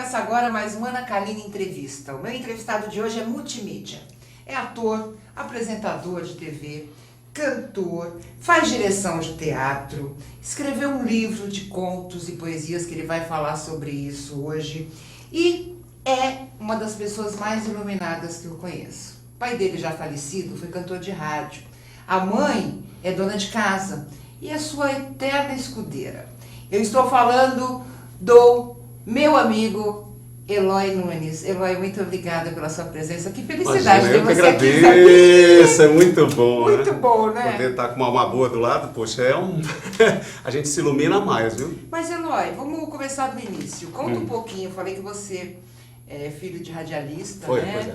Começa agora mais uma Ana Kaline Entrevista. O meu entrevistado de hoje é multimídia. É ator, apresentador de TV, cantor, faz direção de teatro, escreveu um livro de contos e poesias que ele vai falar sobre isso hoje e é uma das pessoas mais iluminadas que eu conheço. O pai dele, já falecido, foi cantor de rádio. A mãe é dona de casa e é sua eterna escudeira. Eu estou falando do meu amigo Eloy Nunes. Eloy, muito obrigada pela sua presença. Que felicidade ter você aqui. Eu que agradeço, é muito bom. Muito bom, né? Poder estar com uma alma boa do lado, poxa, a gente se ilumina mais, viu? Mas Eloy, vamos começar do início. Conta um pouquinho, eu falei que você é filho de radialista, Pois né? é.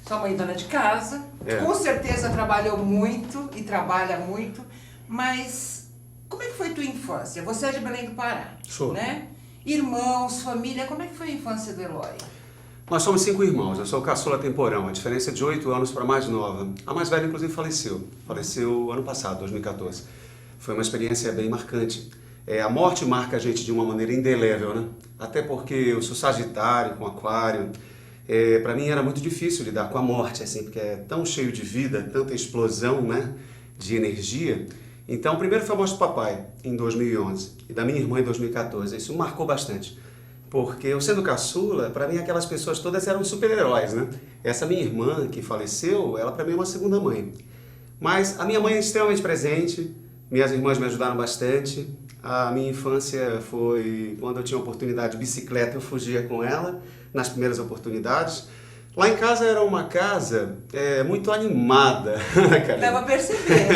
Sua mãe dona de casa, com certeza trabalhou muito e trabalha muito, mas como é que foi tua infância? Você é de Belém do Pará, Sou. né? Irmãos, família, como é que foi a infância do Eloy? Nós somos 5 irmãos, eu sou o caçula temporão, a diferença é de 8 anos para a mais nova. A mais velha, inclusive, faleceu ano passado, 2014. Foi uma experiência bem marcante. A morte marca a gente de uma maneira indelével, né? Até porque eu sou sagitário, com aquário. Para mim era muito difícil lidar com a morte, assim, porque é tão cheio de vida, tanta explosão, né, de energia. Então, primeiro foi a morte do papai, em 2011, e da minha irmã em 2014. Isso marcou bastante, porque eu sendo caçula, para mim aquelas pessoas todas eram super-heróis, né? Essa minha irmã que faleceu, ela para mim é uma segunda mãe. Mas a minha mãe é extremamente presente, minhas irmãs me ajudaram bastante. A minha infância foi quando eu tinha oportunidade de bicicleta, eu fugia com ela nas primeiras oportunidades. Lá em casa era uma casa muito animada. Dá pra perceber.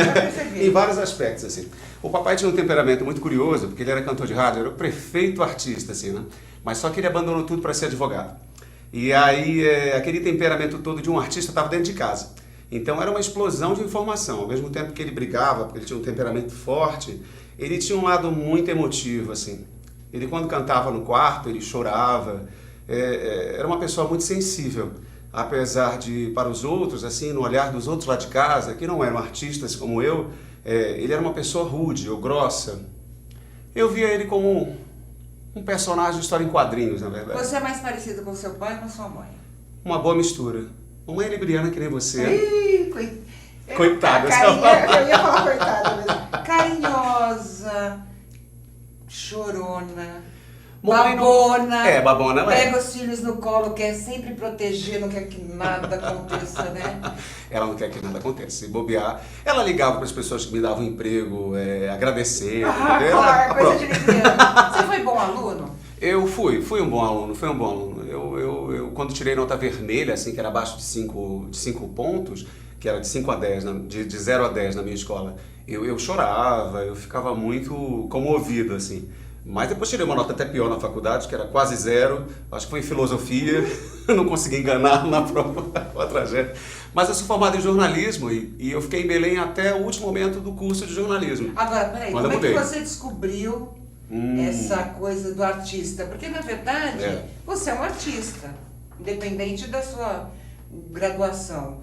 Em vários aspectos, assim. O papai tinha um temperamento muito curioso, porque ele era cantor de rádio, era o prefeito artista, assim, né? Mas só que ele abandonou tudo para ser advogado. E aí, aquele temperamento todo de um artista estava dentro de casa. Então era uma explosão de informação. Ao mesmo tempo que ele brigava, porque ele tinha um temperamento forte, ele tinha um lado muito emotivo, assim. Ele, quando cantava no quarto, ele chorava. Era uma pessoa muito sensível, apesar de, para os outros, assim, no olhar dos outros lá de casa, que não eram artistas como eu, ele era uma pessoa rude ou grossa. Eu via ele como um personagem de história em quadrinhos, na verdade. Você é mais parecido com seu pai ou com sua mãe? Uma boa mistura. Mamãe é libriana que nem você. Ih, Coitada. Eu ia falar coitada mesmo. Carinhosa, chorona. Babona. Babona ela Pega os filhos no colo, quer sempre proteger, não quer que nada aconteça, né? Ela não quer que nada aconteça. Se bobear, ela ligava para as pessoas que me davam emprego, agradecendo. Claro, coisa de libriana. Você foi bom aluno? Eu fui um bom aluno, Eu quando tirei nota vermelha, assim, que era abaixo de 5 pontos, que era de 5 a 10, de 0 a 10 na minha escola, eu chorava, eu ficava muito comovido, assim. Mas depois tirei uma nota até pior na faculdade, que era quase 0, acho que foi em filosofia, não consegui enganar na prova, uma tragédia. Mas eu sou formado em jornalismo e eu fiquei em Belém até o último momento do curso de jornalismo. Agora, peraí, como é que você descobriu essa coisa do artista? Porque, na verdade, você é um artista, independente da sua graduação.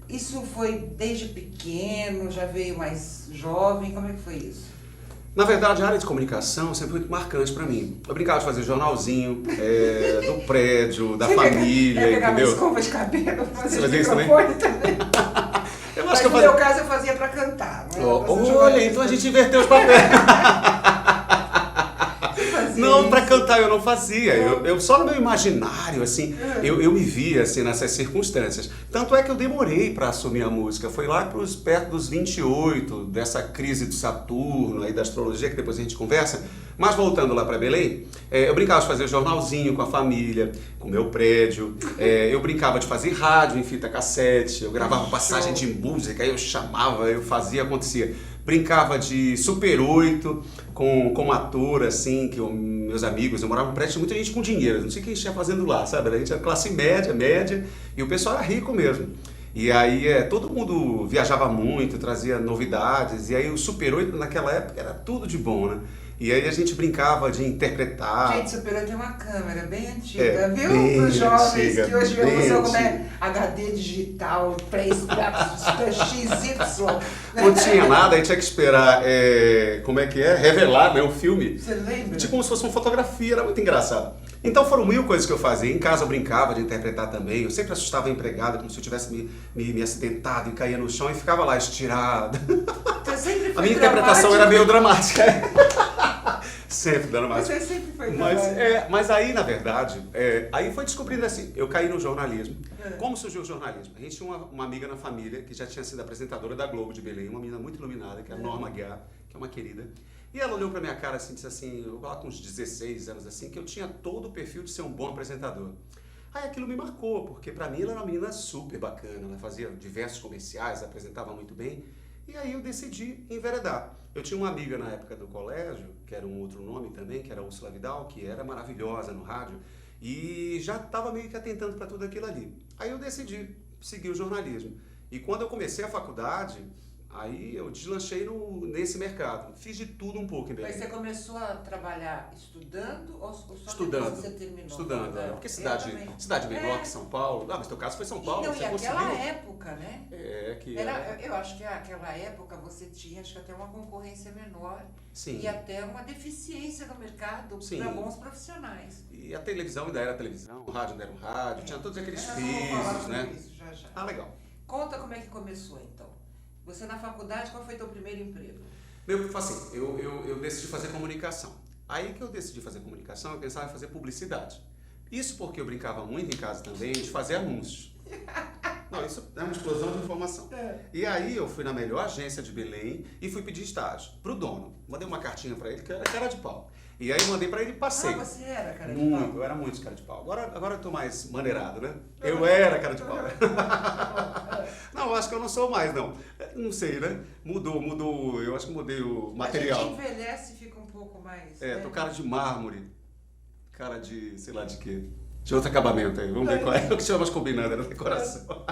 Isso foi desde pequeno, já veio mais jovem, como é que foi isso? Na verdade, a área de comunicação sempre foi muito marcante para mim. Eu brincava de fazer jornalzinho, do prédio, da família, pegar entendeu? Uma escova de cabelo, fazer Você microfone também. Mas no meu caso eu fazia para cantar. Olha, então a gente inverteu os papéis. Não, para cantar eu não fazia, eu só no meu imaginário, assim, eu me via, assim, nessas circunstâncias. Tanto é que eu demorei para assumir a música, foi lá perto dos 28, dessa crise do Saturno, aí da astrologia, que depois a gente conversa. Mas voltando lá para Belém, eu brincava de fazer jornalzinho com a família, com o meu prédio, eu brincava de fazer rádio em fita cassete, eu gravava passagem de música, eu chamava, eu fazia, acontecia. Brincava de Super 8 com ator, assim, que meus amigos, eu morava no prédio, tinha muita gente com dinheiro, não sei o que a gente ia fazendo lá, sabe? A gente era classe média, e o pessoal era rico mesmo. E aí todo mundo viajava muito, trazia novidades, e aí o Super 8 naquela época era tudo de bom, né? E aí a gente brincava de interpretar. Gente, Super 8 é uma câmera bem antiga, viu? Para os jovens que hoje usam como HD digital, 3 XY. Não tinha nada, aí tinha que esperar, revelar, né, o filme. Você lembra? Tipo como se fosse uma fotografia, era muito engraçado. Então foram mil coisas que eu fazia. Em casa eu brincava de interpretar também. Eu sempre assustava a empregada, como se eu tivesse me acidentado e caía no chão e ficava lá estirado. Você sempre foi A minha interpretação era meio dramática. Sempre dramática. Você sempre foi dramático. Mas aí, na verdade, aí foi descobrindo assim, eu caí no jornalismo. Como surgiu o jornalismo? A gente tinha uma amiga na família que já tinha sido apresentadora da Globo de Belém, uma menina muito iluminada, que é a Norma Guiar, que é uma querida. E ela olhou pra minha cara assim, disse assim, eu coloco uns 16 anos assim, que eu tinha todo o perfil de ser um bom apresentador. Aí aquilo me marcou, porque pra mim ela era uma menina super bacana, ela fazia diversos comerciais, apresentava muito bem. E aí eu decidi enveredar. Eu tinha uma amiga na época do colégio, que era um outro nome também, que era a Úrsula Vidal, que era maravilhosa no rádio, e já estava meio que atentando para tudo aquilo ali. Aí eu decidi seguir o jornalismo. E quando eu comecei a faculdade, aí eu deslanchei nesse mercado. Fiz de tudo um pouco em Belém. Mas você começou a trabalhar estudando ou só Estudando. depois que você terminou? Estudando, porque cidade menor que São Paulo. Ah, mas teu caso foi São Paulo, Não, você e aquela conseguiu. época, né? Eu acho que naquela época você tinha até uma concorrência menor. Sim. E até uma deficiência no mercado para bons profissionais. E a televisão ainda era televisão, o rádio ainda era um rádio, tinha todos aqueles pisos, né? Isso, já. Ah, legal. Conta como é que começou então. Você na faculdade, qual foi teu primeiro emprego? Assim, eu decidi fazer comunicação. Aí que eu decidi fazer comunicação, eu pensava em fazer publicidade. Isso porque eu brincava muito em casa também de fazer anúncios. Não, isso é uma explosão de informação. E aí eu fui na melhor agência de Belém e fui pedir estágio pro dono. Mandei uma cartinha pra ele que era cara de pau. E aí eu mandei pra ele e passei. Ah, você era cara de pau? Eu era muito cara de pau. Agora eu tô mais maneirado, né? Eu era cara de pau. Não, eu acho que eu não sou mais, não. Não sei, né? Mudou. Eu acho que mudei o material. A gente envelhece e fica um pouco mais... Tô cara de mármore. Cara de, sei lá de quê. De outro acabamento aí. Vamos ver qual é. O que chamamos combinando, era decoração.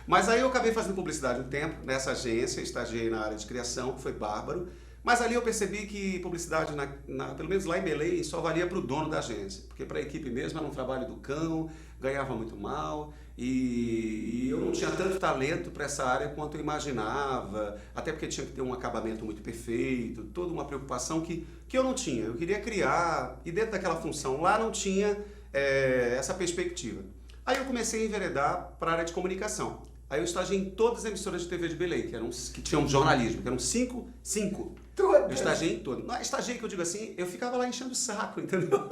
Mas aí eu acabei fazendo publicidade um tempo nessa agência, estagiei na área de criação, que foi bárbaro. Mas ali eu percebi que publicidade, pelo menos lá em Belém, só valia para o dono da agência. Porque para a equipe mesmo era um trabalho do cão, ganhava muito mal. E eu não tinha tanto talento para essa área quanto eu imaginava. Até porque tinha que ter um acabamento muito perfeito, toda uma preocupação que eu não tinha. Eu queria criar, e dentro daquela função lá não tinha essa perspectiva. Aí eu comecei a enveredar para a área de comunicação. Aí eu estagiei em todas as emissoras de TV de Belém, que tinham jornalismo, que eram cinco. Eu estagiei em todas. Não, estagiei que eu digo assim, eu ficava lá enchendo o saco, entendeu?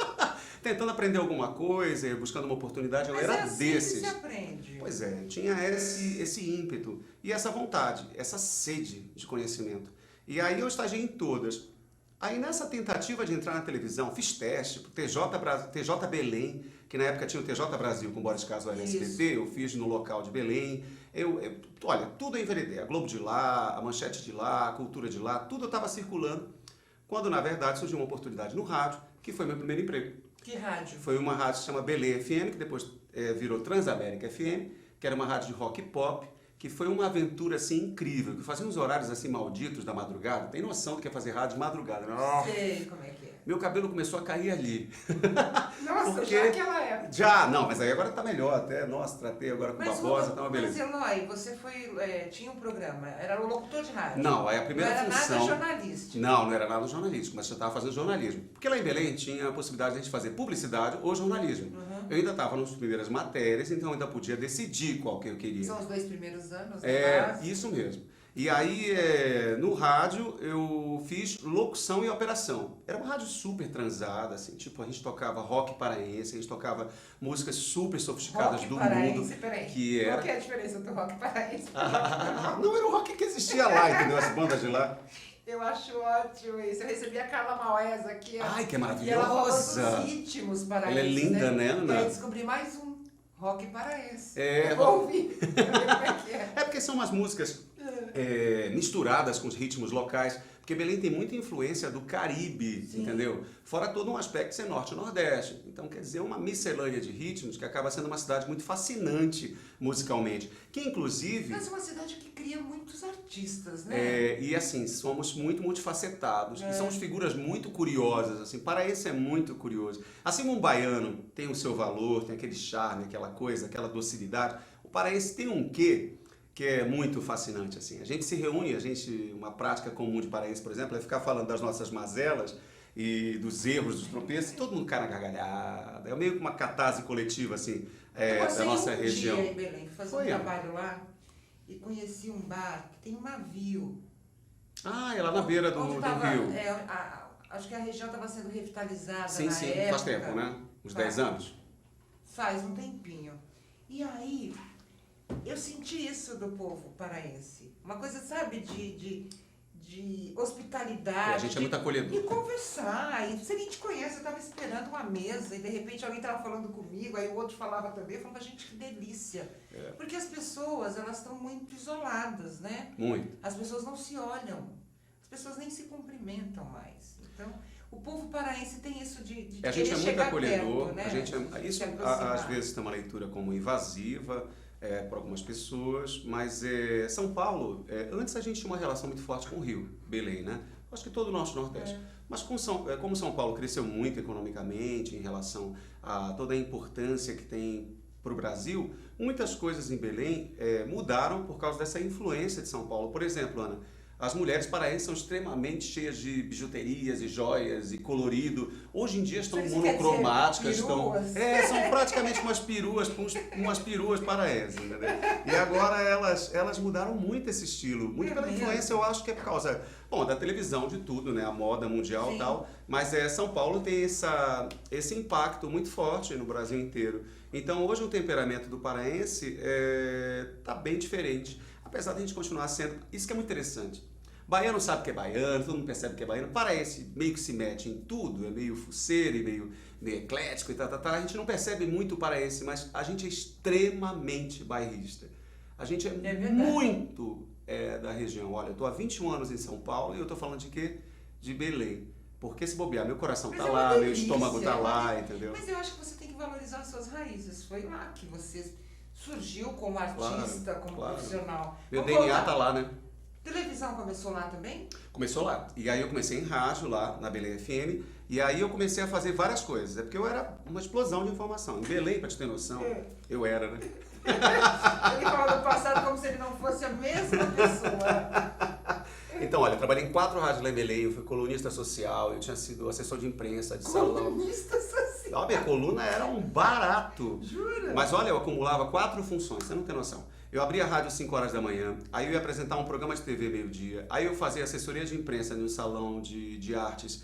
Tentando aprender alguma coisa, buscando uma oportunidade, eu era assim desses. Que se aprende. Pois é, eu tinha esse ímpeto e essa vontade, essa sede de conhecimento. E aí eu estagiei em todas. Aí nessa tentativa de entrar na televisão, fiz teste pro TJ Belém, que na época tinha o TJ Brasil com Boris Casoy SBT, eu fiz no local de Belém. Olha, tudo eu enveredei, a Globo de lá, a Manchete de lá, a Cultura de lá, tudo eu estava circulando, quando na verdade surgiu uma oportunidade no rádio, que foi meu primeiro emprego. Que rádio? Foi uma rádio que se chama Belém FM, que depois virou Transamérica FM, que era uma rádio de rock e pop, que foi uma aventura assim incrível, que fazia uns horários assim malditos da madrugada. Tem noção do que é fazer rádio de madrugada, né? Sei como é que é. Meu cabelo começou a cair ali. Nossa, porque já naquela época. Já, não, mas aí agora tá melhor até. Nossa, tratei agora com Barbosa, tá uma beleza. Mas Eloy, você tinha um programa, era o locutor de rádio. Não, aí a primeira função... Não era nada jornalístico. Não era nada jornalístico, mas eu estava fazendo jornalismo. Porque lá em Belém tinha a possibilidade de a gente fazer publicidade ou jornalismo. Eu ainda estava nas primeiras matérias, então eu ainda podia decidir qual que eu queria. São os 2 primeiros anos? Isso mesmo. E aí, no rádio, eu fiz locução e operação. Era uma rádio super transada, assim, tipo, a gente tocava rock paraense, a gente tocava músicas super sofisticadas rock do paraense, mundo. Peraí. Que era... Qual que é a diferença do rock paraense? Não, era o rock que existia lá, entendeu? As bandas de lá. Eu acho ótimo isso. Eu recebi a Carla Maués aqui. Ai, que maravilhosa! E ela falou dos ritmos paraenses. Ela é linda, né, Ana? E aí descobri mais um rock paraense. Eu vou ouvir, pra ver como é que é. É porque são umas músicas misturadas com os ritmos locais, porque Belém tem muita influência do Caribe, entendeu? Fora todo um aspecto de ser norte e nordeste. Então, quer dizer, uma miscelânea de ritmos que acaba sendo uma cidade muito fascinante musicalmente. Que, inclusive... Mas é uma cidade que cria muitos artistas, né? E assim, somos muito multifacetados. E somos figuras muito curiosas, assim. Paraense é muito curioso. Assim como um baiano tem o seu valor, tem aquele charme, aquela coisa, aquela docilidade, o paraense tem um quê que é muito fascinante, assim. A gente se reúne, uma prática comum de paraense, por exemplo, é ficar falando das nossas mazelas e dos erros, dos tropeços, todo mundo cai na gargalhada. É meio que uma catarse coletiva, assim, da nossa região. Dia em Belém, fui fazer um trabalho lá e conheci um bar que tem um navio. Ah, é lá na beira do rio. Acho que a região estava sendo revitalizada sim, na época. Faz tempo, né? Uns 10 anos? Faz um tempinho. E aí, eu senti isso do povo paraense. Uma coisa, sabe, de hospitalidade. A gente é muito acolhedor. E conversar. E se a gente conhece, eu estava esperando uma mesa e de repente alguém estava falando comigo, aí o outro falava também. Eu falava, gente, que delícia. Porque as pessoas, elas estão muito isoladas, né? Muito. As pessoas não se olham. As pessoas nem se cumprimentam mais. Então, o povo paraense tem isso de a gente é muito acolhedor, perto, né? Isso às vezes tem uma leitura como invasiva para algumas pessoas, mas São Paulo, antes a gente tinha uma relação muito forte com o Rio, Belém, né? Acho que todo o nosso Nordeste. Mas como São Paulo cresceu muito economicamente em relação a toda a importância que tem para o Brasil, muitas coisas em Belém mudaram por causa dessa influência de São Paulo. Por exemplo, Ana, as mulheres paraenses são extremamente cheias de bijuterias e joias e colorido. Hoje em dia estão monocromáticas. São praticamente umas peruas paraenses. Entendeu? E agora elas mudaram muito esse estilo. Muito pela influência, eu acho que é por causa da televisão, de tudo, né? A moda mundial e tal. Mas São Paulo tem esse impacto muito forte no Brasil inteiro. Então hoje o temperamento do paraense está bem diferente. Apesar de a gente continuar sendo... Isso que é muito interessante. Baiano sabe que é baiano, todo mundo percebe que é baiano. Paraense meio que se mete em tudo, é meio fuceiro e meio eclético e tal. A gente não percebe muito o paraense, mas a gente é extremamente bairrista. A gente é muito da região. Olha, eu estou há 21 anos em São Paulo e eu estou falando de quê? De Belém. Porque se bobear, meu coração está lá, meu estômago está lá, entendeu? Mas eu acho que você tem que valorizar as suas raízes. Foi lá que você surgiu como artista, como profissional. Meu DNA tá lá, né? Televisão começou lá também? Começou lá. E aí eu comecei em rádio lá, na Belém FM, e aí eu comecei a fazer várias coisas. Porque eu era uma explosão de informação. Em Belém, pra te ter noção, eu era, né? Ele fala do passado como se ele não fosse a mesma pessoa. Então, olha, eu trabalhei em 4 rádios lá em Belém, eu fui colunista social, eu tinha sido assessor de imprensa, de salão. Colunista social? A minha coluna era um barato. Jura? Mas olha, eu acumulava 4 funções, você não tem noção. Eu abria a rádio às 5 horas da manhã, aí eu ia apresentar um programa de TV meio-dia, aí eu fazia assessoria de imprensa no salão de artes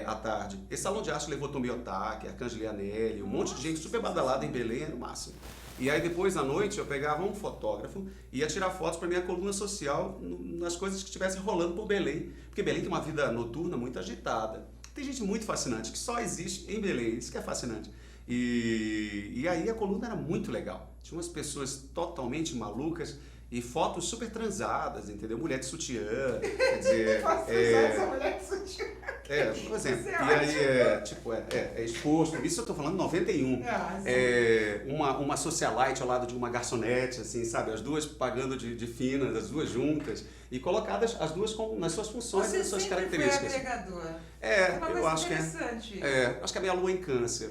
à tarde. Esse salão de arte levou Tomi Otaki, Arcangeli Anelli, um monte de gente super badalada em Belém, no máximo. E aí depois, à noite, eu pegava um fotógrafo e ia tirar fotos para minha coluna social nas coisas que estivessem rolando por Belém. Porque Belém tem uma vida noturna muito agitada. Tem gente muito fascinante, que só existe em Belém, isso que é fascinante. E aí a coluna era muito legal. Tinha umas pessoas totalmente malucas e fotos super transadas, entendeu? Mulher de sutiã, quer dizer... essa mulher de sutiã. Por exemplo. E aí é exposto. Isso eu tô falando em 91. Uma socialite ao lado de uma garçonete, assim, sabe? As duas pagando de finas, as duas juntas. E colocadas as duas nas suas funções e nas suas características. Você sempre foi agregador. Eu acho que interessante. Acho que é a minha lua em câncer.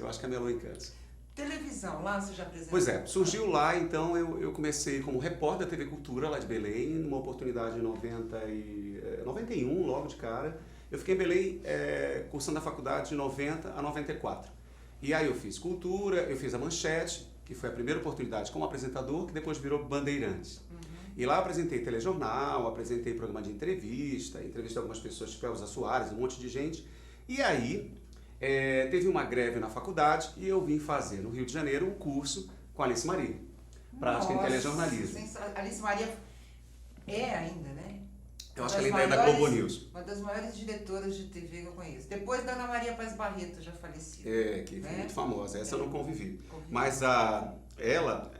Televisão, lá você já apresentou? Pois é, surgiu lá, então eu comecei como repórter da TV Cultura lá de Belém, numa oportunidade em 91, logo de cara. Eu fiquei em Belém cursando a faculdade de 90 a 94. E aí eu fiz Cultura, eu fiz a Manchete, que foi a primeira oportunidade como apresentador, que depois virou Bandeirantes. E lá eu apresentei telejornal, apresentei programa de entrevista, entrevistei algumas pessoas, tipo Elza Soares, um monte de gente. E aí... teve uma greve na faculdade e eu vim fazer no Rio de Janeiro um curso com a Alice Maria, prática em telejornalismo. Alice Maria é ainda, né? Eu acho que ela ainda é da Globo News. Uma das maiores diretoras de TV que eu conheço. Depois da Ana Maria Paz Barreto, já falecida. Que foi muito famosa. Essa eu não convivi. Mas ela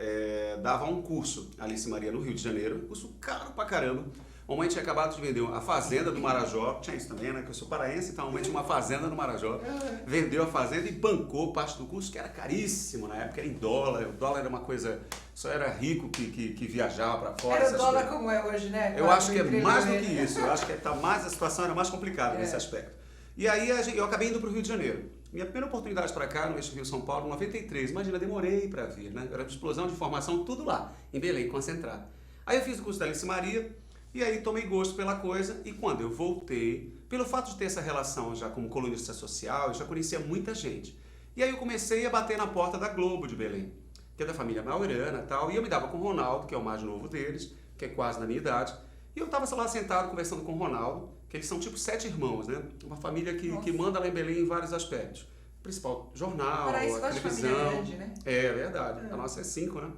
dava um curso, Alice Maria, no Rio de Janeiro, um curso caro pra caramba. A mamãe tinha acabado de vender a fazenda do Marajó, tinha isso também, né? Que eu sou paraense, então a mamãe tinha uma fazenda no Marajó, vendeu a fazenda e bancou parte do curso, que era caríssimo na época, era em dólar, o dólar era uma coisa, só era rico que viajava para fora. Era o dólar coisas. Como é hoje, né? Eu acho que é mais do que isso, eu acho que a situação era mais complicada nesse aspecto. E aí eu acabei indo para o Rio de Janeiro. Minha primeira oportunidade para cá, no eixo Rio-São Paulo, em 93, imagina, demorei para vir, né? Era uma explosão de informação, tudo lá, em Belém, concentrado. Aí eu fiz o curso da Alice Maria. E aí tomei gosto pela coisa e quando eu voltei, pelo fato de ter essa relação já como colunista social, eu já conhecia muita gente. E aí eu comecei a bater na porta da Globo de Belém, que é da família Maurana e tal, e eu me dava com o Ronaldo, que é o mais novo deles, que é quase da minha idade, e eu estava lá sentado conversando com o Ronaldo, que eles são tipo 7 irmãos, né? Uma família que manda lá em Belém em vários aspectos. Principal jornal, a televisão. Grande, né? É verdade, a nossa é 5, né?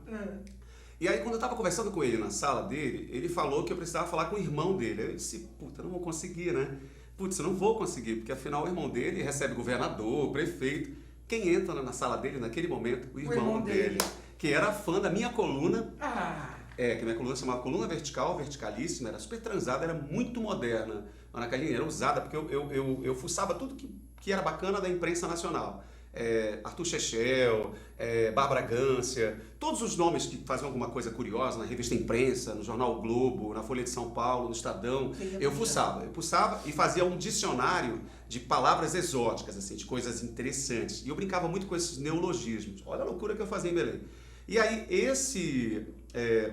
E aí, quando eu tava conversando com ele na sala dele, ele falou que eu precisava falar com o irmão dele. Aí eu disse, puta, não vou conseguir, né? Putz, eu não vou conseguir, porque afinal o irmão dele recebe governador, prefeito. Quem entra na sala dele naquele momento? O irmão dele. Que era fã da minha coluna. Que minha coluna se chamava Coluna Vertical, Verticalíssima, era super transada, era muito moderna. Ana Carolina, era usada, porque eu fuçava tudo que era bacana da imprensa nacional. Arthur Chechel, Bárbara Gância, todos os nomes que faziam alguma coisa curiosa na revista Imprensa, no jornal o Globo, na Folha de São Paulo, no Estadão, eu fuçava e fazia um dicionário de palavras exóticas, assim, de coisas interessantes. E eu brincava muito com esses neologismos. Olha a loucura que eu fazia em Belém. E aí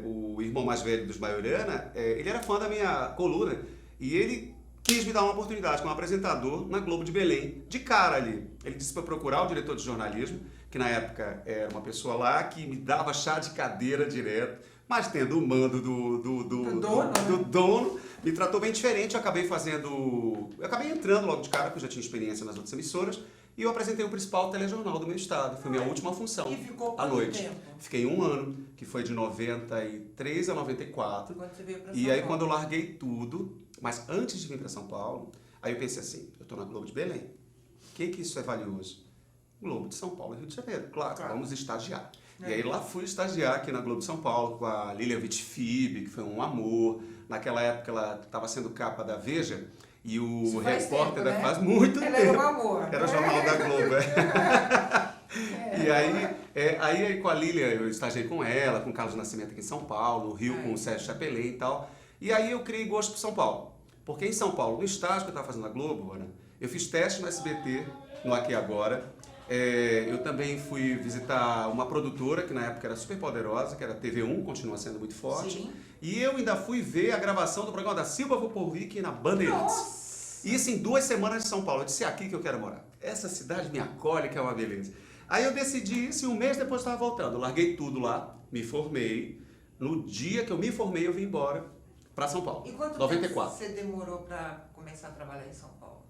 o irmão mais velho dos Maurana, ele era fã da minha coluna e ele quis me dar uma oportunidade como apresentador na Globo de Belém, de cara ali. Ele disse para procurar o diretor de jornalismo, que na época era uma pessoa lá que me dava chá de cadeira direto, mas tendo o mando do dono, me tratou bem diferente. Eu acabei entrando logo de cara, porque eu já tinha experiência nas outras emissoras, e eu apresentei o principal telejornal do meu estado. Foi minha última função. E ficou à noite. Tempo? Fiquei 1 ano, que foi de 93 a 94. Quando você veio pra São E aí Paulo. quando eu larguei tudo, mas antes de vir para São Paulo, aí eu pensei assim, eu estou na Globo de Belém. O que isso é valioso? Globo de São Paulo e Rio de Janeiro. Claro. Vamos estagiar. E aí lá fui estagiar aqui na Globo de São Paulo com a Lilia Vitfib, que foi um amor. Naquela época ela estava sendo capa da Veja e o repórter faz muito tempo. Era um amor. Era o Jornal da Globo. E aí com a Lilia eu estagiei com ela, com o Carlos Nascimento aqui em São Paulo, no Rio com o Sérgio Chapelin e tal. E aí eu criei gosto por São Paulo. Porque em São Paulo, no estágio que eu estava fazendo na Globo, Ana, eu fiz teste no SBT, no Aqui e Agora. Eu também fui visitar uma produtora que na época era super poderosa, que era a TV1, continua sendo muito forte. Sim. E eu ainda fui ver a gravação do programa da Silva Vupovic na Bandeirantes. Nossa! Isso em 2 semanas de São Paulo. Eu disse, é aqui que eu quero morar. Essa cidade me acolhe, que é uma beleza. Aí eu decidi isso e 1 mês depois eu estava voltando. Eu larguei tudo lá, me formei. No dia que eu me formei, eu vim embora para São Paulo. E quanto 94. tempo você demorou para começar a trabalhar em São Paulo?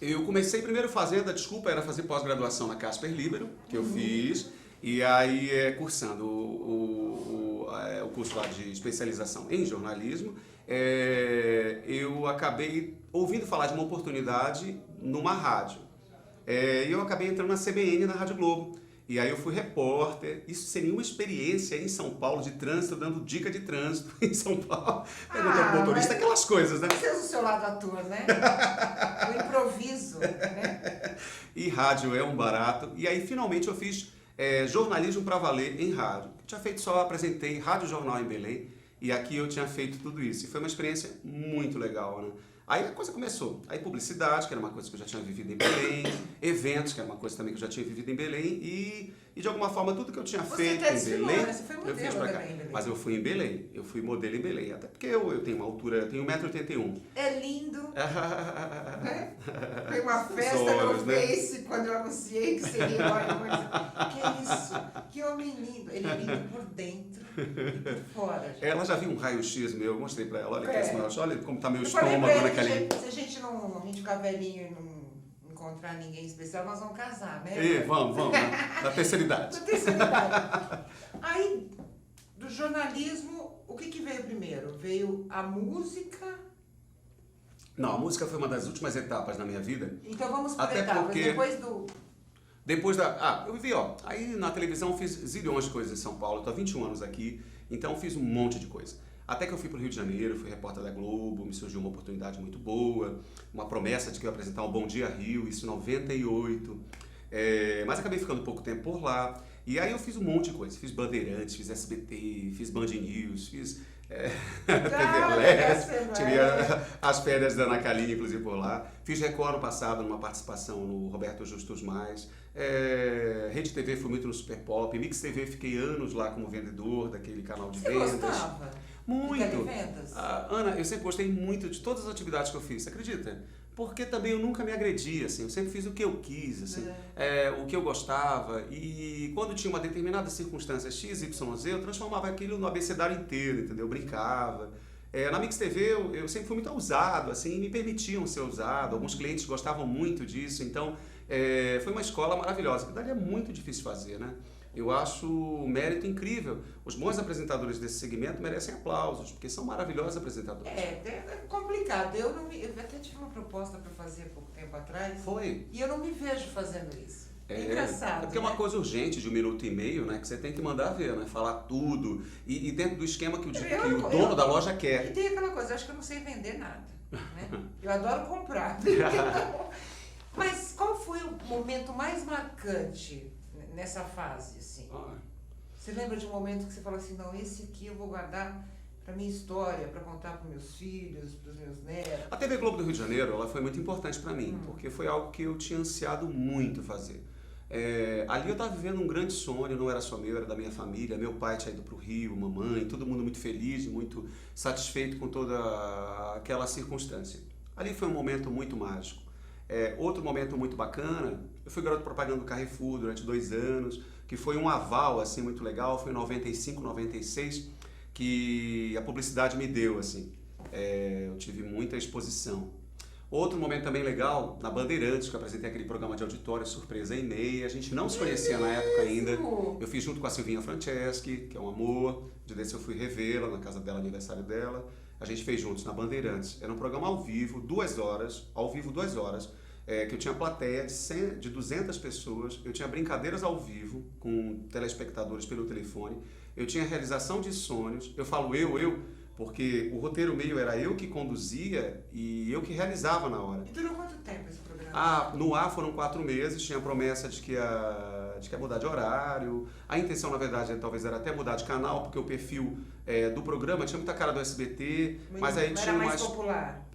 Eu comecei primeiro fazendo, era fazer pós-graduação na Casper Libero, que eu fiz, e aí cursando o curso lá de especialização em jornalismo, eu acabei ouvindo falar de uma oportunidade numa rádio. E eu acabei entrando na CBN, na Rádio Globo. E aí eu fui repórter, isso seria uma experiência em São Paulo de trânsito, dando dica de trânsito em São Paulo. Perguntando pro motorista, aquelas coisas, né? Você usa o seu lado ator, né? O improviso, né? E rádio é um barato. E aí finalmente eu fiz jornalismo para valer em rádio. Eu tinha feito apresentei Rádio Jornal em Belém, e aqui eu tinha feito tudo isso. E foi uma experiência muito legal, né? Aí a coisa começou. Aí publicidade, que era uma coisa que eu já tinha vivido em Belém, eventos, que era uma coisa também que eu já tinha vivido em Belém, e de alguma forma tudo que eu tinha feito em Belém, você foi modelo eu fiz pra cá. também em Belém. Mas eu fui em Belém, eu fui modelo em Belém, até porque eu tenho uma altura, eu tenho 1,81 m. É lindo. Né? Foi uma Os festa olhos, no né? Face quando eu anunciei que seria uma que isso? Que homem lindo. Ele é lindo por dentro e por fora. Gente. Ela já viu um raio-x meu, eu mostrei pra ela, olha, olha como tá meu Eu falei estômago pra ele, naquela... Se a gente ficar velhinho e não encontrar ninguém especial, nós vamos casar, né? Vamos, na terceira idade. Na terceira idade. Aí, do jornalismo, o que veio primeiro? Veio a música? Não, a música foi uma das últimas etapas na minha vida. Então vamos por Até etapas. porque... Depois da... eu vivi, aí na televisão fiz zilhões de coisas em São Paulo, eu tô há 21 anos aqui, então fiz um monte de coisa. Até que eu fui para o Rio de Janeiro, fui repórter da Globo, me surgiu uma oportunidade muito boa, uma promessa de que eu ia apresentar um Bom Dia Rio, isso em 98. Mas acabei ficando pouco tempo por lá. E aí eu fiz um monte de coisa. Fiz Bandeirantes, fiz SBT, fiz Band News, fiz TV Leste, tirei as férias da Ana Carolina, inclusive, por lá. Fiz Record no passado, numa participação no Roberto Justus Mais. Rede TV fui muito no Super Pop. Mix TV fiquei anos lá como vendedor daquele canal de vendas. Você gostava? Muito. E televendas? Ana, eu sempre gostei muito de todas as atividades que eu fiz, você acredita? Porque também eu nunca me agredi, assim, eu sempre fiz o que eu quis, assim, o que eu gostava, e quando tinha uma determinada circunstância X, Y, Z, eu transformava aquilo no abecedário inteiro, entendeu? Eu brincava. Na Mix TV eu sempre fui muito ousado, assim, e me permitiam ser ousado, alguns clientes gostavam muito disso, então foi uma escola maravilhosa, que daria muito difícil fazer, né? Eu acho um mérito incrível. Os bons apresentadores desse segmento merecem aplausos, porque são maravilhosos apresentadores. É complicado. Eu até tive uma proposta para fazer há pouco tempo atrás. Foi. E eu não me vejo fazendo isso. É engraçado. É porque é uma coisa urgente de 1 minuto e meio, né? Que você tem que mandar ver, né? Falar tudo. E dentro do esquema que o dono da loja quer. E tem aquela coisa, eu acho que eu não sei vender nada. Né? Eu adoro comprar. Mas qual foi o momento mais marcante nessa fase, assim? Você lembra de um momento que você falou assim, não, esse aqui eu vou guardar para minha história, para contar para meus filhos, para os meus netos? A TV Globo do Rio de Janeiro, ela foi muito importante para mim, porque foi algo que eu tinha ansiado muito fazer. Ali eu estava vivendo um grande sonho, não era só meu, era da minha família. Meu pai tinha ido para o Rio, mamãe, todo mundo muito feliz, muito satisfeito com toda aquela circunstância. Ali foi um momento muito mágico. Outro momento muito bacana, eu fui garoto propaganda do Carrefour durante 2 anos, que foi um aval assim, muito legal, foi em 95, 96, que a publicidade me deu. Assim. Eu tive muita exposição. Outro momento também legal, na Bandeirantes, que eu apresentei aquele programa de auditório Surpresa e Meia. A gente não se conhecia na época ainda. Eu fiz junto com a Silvinha Franceschi, que é um amor. De desse eu fui revê-la na casa dela, aniversário dela. A gente fez juntos na Bandeirantes. Era um programa ao vivo, 2 horas, que eu tinha plateia de 200 pessoas. Eu tinha brincadeiras ao vivo com telespectadores pelo telefone. Eu tinha realização de sonhos. Eu falo porque o roteiro meio era eu que conduzia e eu que realizava na hora. E durou quanto tempo esse programa? No ar foram 4 meses, tinha a promessa de que ia mudar de horário. A intenção, na verdade, talvez era até mudar de canal, porque o perfil do programa tinha muita cara do SBT, mas aí tinha era mais popular.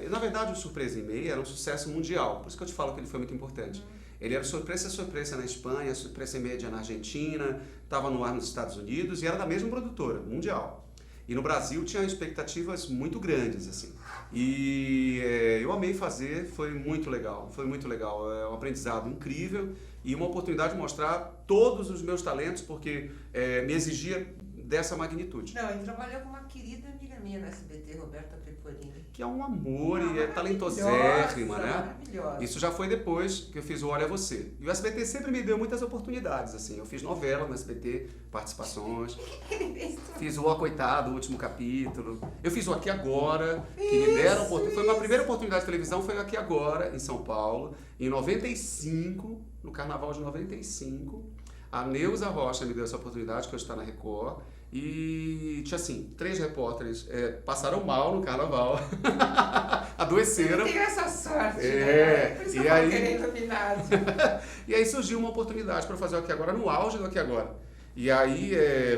Na verdade, o Surpresa e Meia era um sucesso mundial, por isso que eu te falo que ele foi muito importante. Ele era surpresa na Espanha, surpresa e média na Argentina, estava no ar nos Estados Unidos e era da mesma produtora, mundial. E no Brasil tinha expectativas muito grandes, assim. E eu amei fazer, foi muito legal. É um aprendizado incrível e uma oportunidade de mostrar todos os meus talentos, porque me exigia dessa magnitude. Não, ele trabalhou com uma querida amiga minha na SBT, Roberta Peporini. Que é um amor e é talentosérrima, né? Maravilhosa. Isso já foi depois que eu fiz o Olha Você. E o SBT sempre me deu muitas oportunidades, assim. Eu fiz novela no SBT, participações. Fiz o Ó Coitado, o último capítulo. Eu fiz o Aqui Agora, que me deram oportunidade. Foi uma primeira oportunidade de televisão, foi o Aqui Agora, em São Paulo. Em 95, no Carnaval de 95. A Neuza Rocha me deu essa oportunidade, que eu estou na Record, e tinha assim, 3 repórteres passaram mal no Carnaval, adoeceram. Eu tenho essa sorte, né? Por isso que eu aí, querer iluminado. E aí surgiu uma oportunidade para fazer o Aqui Agora, no auge do Aqui Agora. E aí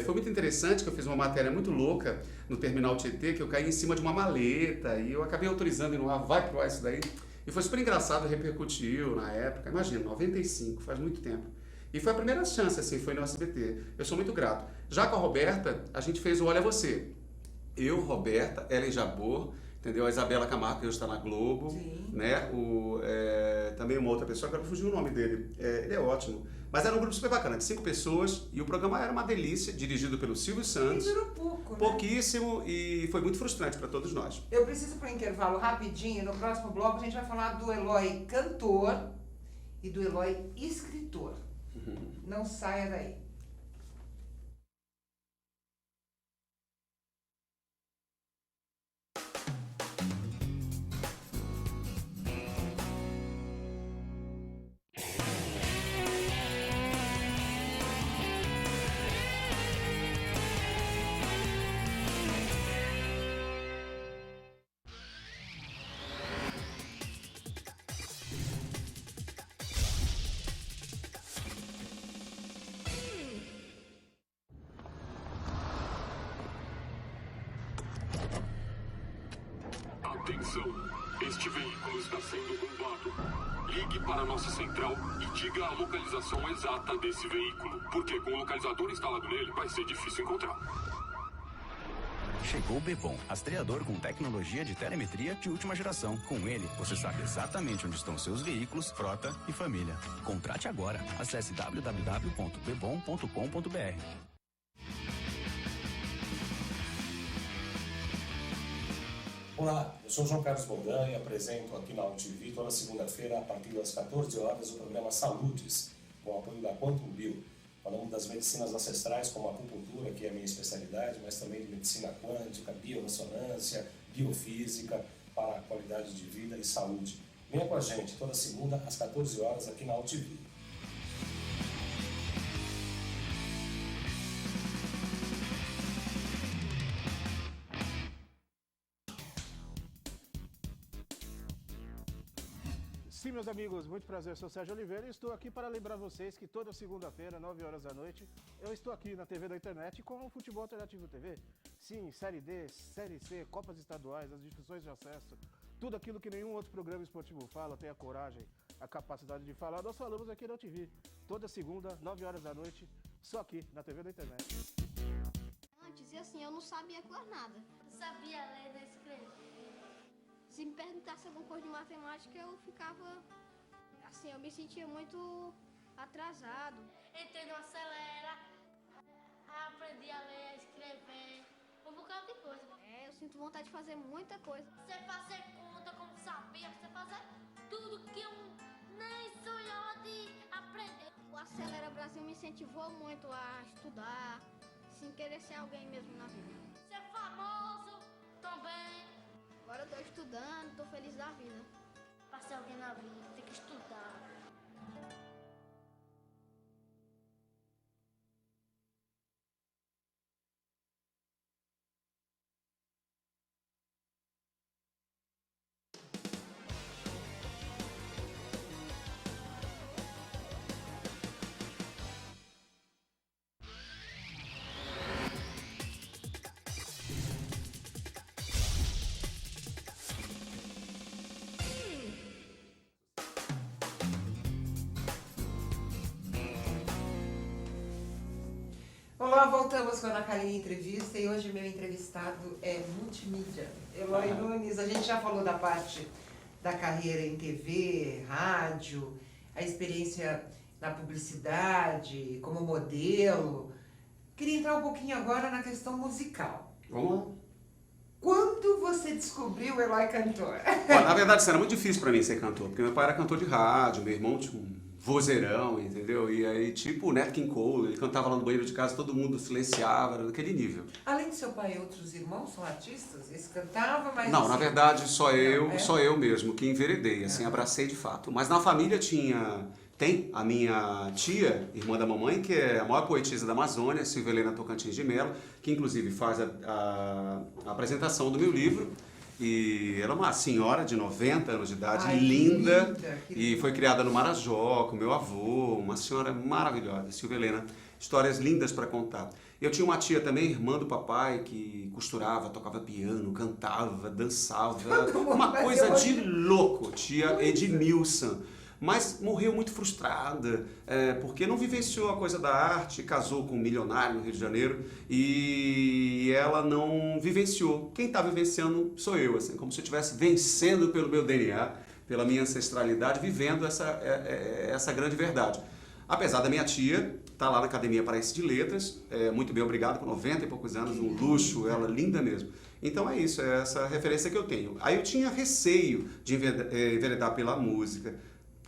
foi muito interessante que eu fiz uma matéria muito louca no Terminal Tietê, que eu caí em cima de uma maleta, e eu acabei autorizando no ar, vai pro ar isso daí. E foi super engraçado, repercutiu na época, imagina, 95, faz muito tempo. E foi a primeira chance, assim, foi no SBT. Eu sou muito grato. Já com a Roberta, a gente fez o Olha Você. Eu, Roberta, Ellen Jabor, entendeu? A Isabela Camargo, que hoje está na Globo. Sim. Né? Também uma outra pessoa, agora fugiu o nome dele. Ele é ótimo. Mas era um grupo super bacana, de 5 pessoas, e o programa era uma delícia, dirigido pelo Silvio Santos. E durou pouco, né? Pouquíssimo, e foi muito frustrante para todos nós. Eu preciso para um intervalo rapidinho. No próximo bloco a gente vai falar do Eloy cantor e do Eloy escritor. Não saia daí. Atenção, este veículo está sendo roubado. Ligue para a nossa central e diga a localização exata desse veículo, porque com o localizador instalado nele vai ser difícil encontrar. Chegou o Bebom, rastreador com tecnologia de telemetria de última geração. Com ele, você sabe exatamente onde estão seus veículos, frota e família. Contrate agora. Acesse www.bebom.com.br. Olá, eu sou João Carlos Boldan e apresento aqui na UTV toda segunda-feira, a partir das 14 horas, o programa Saúdes, com o apoio da Quantum Bio. Falamos das medicinas ancestrais, como a acupuntura, que é a minha especialidade, mas também de medicina quântica, biorressonância, biofísica, para a qualidade de vida e saúde. Venha com a gente toda segunda, às 14 horas, aqui na UTV. Sim, meus amigos, muito prazer, eu sou Sérgio Oliveira e estou aqui para lembrar vocês que toda segunda-feira, 9 horas da noite, eu estou aqui na TV da internet com o Futebol Alternativo TV. Sim, Série D, Série C, Copas Estaduais, as discussões de acesso, tudo aquilo que nenhum outro programa esportivo fala, tem a coragem, a capacidade de falar, nós falamos aqui na TV. Toda segunda, 9 horas da noite, só aqui na TV da internet. Antes, e assim, eu não sabia quase nada. Eu sabia ler e escrever. Se me perguntasse alguma coisa de matemática, eu ficava, assim, eu me sentia muito atrasado. Entrei no Acelera, aprendi a ler, a escrever, um bocado de coisa. Eu sinto vontade de fazer muita coisa. Você fazer conta como sabia, você fazer tudo que eu nem sonhava de aprender. O Acelera Brasil me incentivou muito a estudar, sem querer ser alguém mesmo na vida. Ser famoso também. Agora eu tô estudando, tô feliz da vida. Pra ser alguém na vida, tem que estudar. Olá, voltamos com a Ana Kaline Entrevista e hoje meu entrevistado é multimídia. Eloy Nunes, a gente já falou da parte da carreira em TV, rádio, a experiência na publicidade, como modelo. Queria entrar um pouquinho agora na questão musical. Vamos lá. Quando você descobriu o Eloy cantor? Ó, na verdade, isso era muito difícil pra mim ser cantor, porque meu pai era cantor de rádio, meu irmão tinha um vozeirão, entendeu? E aí, tipo o Nat King Cole, ele cantava lá no banheiro de casa, todo mundo silenciava, era daquele nível. Além do seu pai, outros irmãos são artistas? Esse cantava, mas... Não, assim, na verdade, só é? eu mesmo que enveredei, assim, abracei de fato. Mas na família tem a minha tia, irmã da mamãe, que é a maior poetisa da Amazônia, Silvia Helena Tocantins de Mello, que inclusive faz a apresentação do meu livro. E ela é uma senhora de 90 anos de idade, Ai, linda, que e foi criada no Marajó, com meu avô, uma senhora maravilhosa, Silvia Helena. Histórias lindas para contar. Eu tinha uma tia também, irmã do papai, que costurava, tocava piano, cantava, dançava, uma coisa de louco, tia Edmilson. Mas morreu muito frustrada, porque não vivenciou a coisa da arte, casou com um milionário no Rio de Janeiro e ela não vivenciou. Quem está vivenciando sou eu, assim, como se eu estivesse vencendo pelo meu DNA, pela minha ancestralidade, vivendo essa grande verdade. Apesar da minha tia estar lá na Academia Paraense de Letras, muito bem, obrigado, com 90 e poucos anos, um luxo, ela linda mesmo. Então é isso, é essa referência que eu tenho. Aí eu tinha receio de enveredar pela música,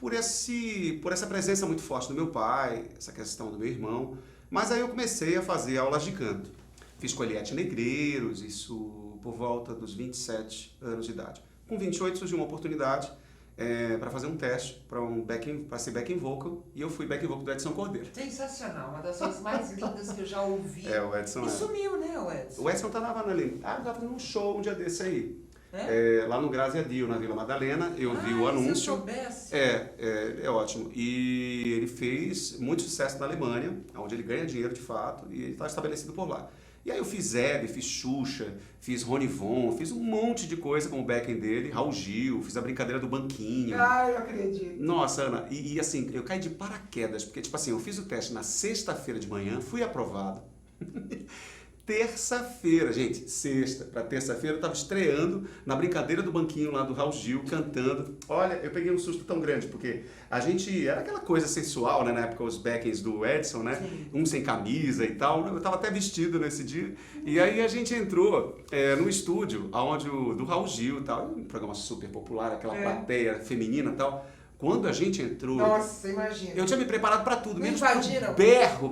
por essa presença muito forte do meu pai, essa questão do meu irmão. Mas aí eu comecei a fazer aulas de canto. Fiz com Eliette Negreiros, isso por volta dos 27 anos de idade. Com 28 surgiu uma oportunidade para fazer um teste para ser backing vocal, e eu fui backing vocal do Edson Cordeiro. Sensacional, uma das coisas mais lindas que eu já ouvi. O Edson E sumiu, né, o Edson? O Edson estava fazendo um show um dia desse aí. Lá no Grazia Dio, na Vila Madalena, eu vi o anúncio. Se eu soubesse. É ótimo. E ele fez muito sucesso na Alemanha, onde ele ganha dinheiro de fato, e está estabelecido por lá. E aí eu fiz Hebe, fiz Xuxa, fiz Rony Von, fiz um monte de coisa com o backing dele, Raul Gil, fiz a brincadeira do banquinho. Ai, eu acredito. Nossa, Ana, e assim, eu caí de paraquedas, porque tipo assim, eu fiz o teste na sexta-feira de manhã, fui aprovado. terça-feira, gente, sexta para terça-feira, eu estava estreando na brincadeira do banquinho lá do Raul Gil, cantando. Olha, eu peguei um susto tão grande, porque a gente, era aquela coisa sensual, né, na época, os backings do Edson, né, um sem camisa e tal, eu estava até vestido nesse dia, e aí a gente entrou no estúdio, onde do Raul Gil e tal, um programa super popular, aquela plateia feminina e tal. Quando a gente entrou... Nossa, imagina. Eu tinha me preparado para tudo, Não menos invadiram?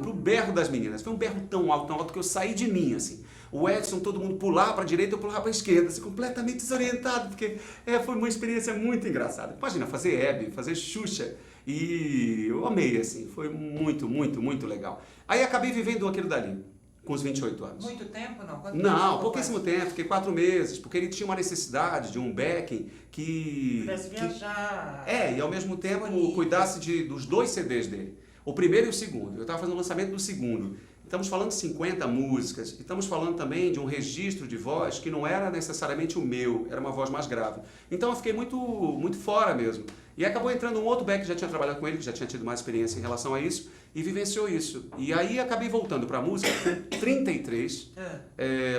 pro berro das meninas. Foi um berro tão alto que eu saí de mim, assim. O Edson, todo mundo pulava para a direita, eu pulava para a esquerda, assim, completamente desorientado, porque foi uma experiência muito engraçada. Imagina, fazer Hebe, fazer Xuxa, e eu amei, assim, foi muito, muito, muito legal. Aí acabei vivendo aquilo dali, com os 28 anos. Muito tempo, não? Quanto Não, tempo pouquíssimo tempo, fiquei 4 meses, porque ele tinha uma necessidade de um backing que... Pudesse viajar. E ao mesmo tempo bonito. cuidasse dos 2 CDs dele, o primeiro e o segundo. Eu estava fazendo o lançamento do segundo. Estamos falando de 50 músicas, e estamos falando também de um registro de voz que não era necessariamente o meu, era uma voz mais grave. Então eu fiquei muito, muito fora mesmo. E acabou entrando um outro back que já tinha trabalhado com ele, que já tinha tido mais experiência em relação a isso, e vivenciou isso. E aí acabei voltando para a música com 33,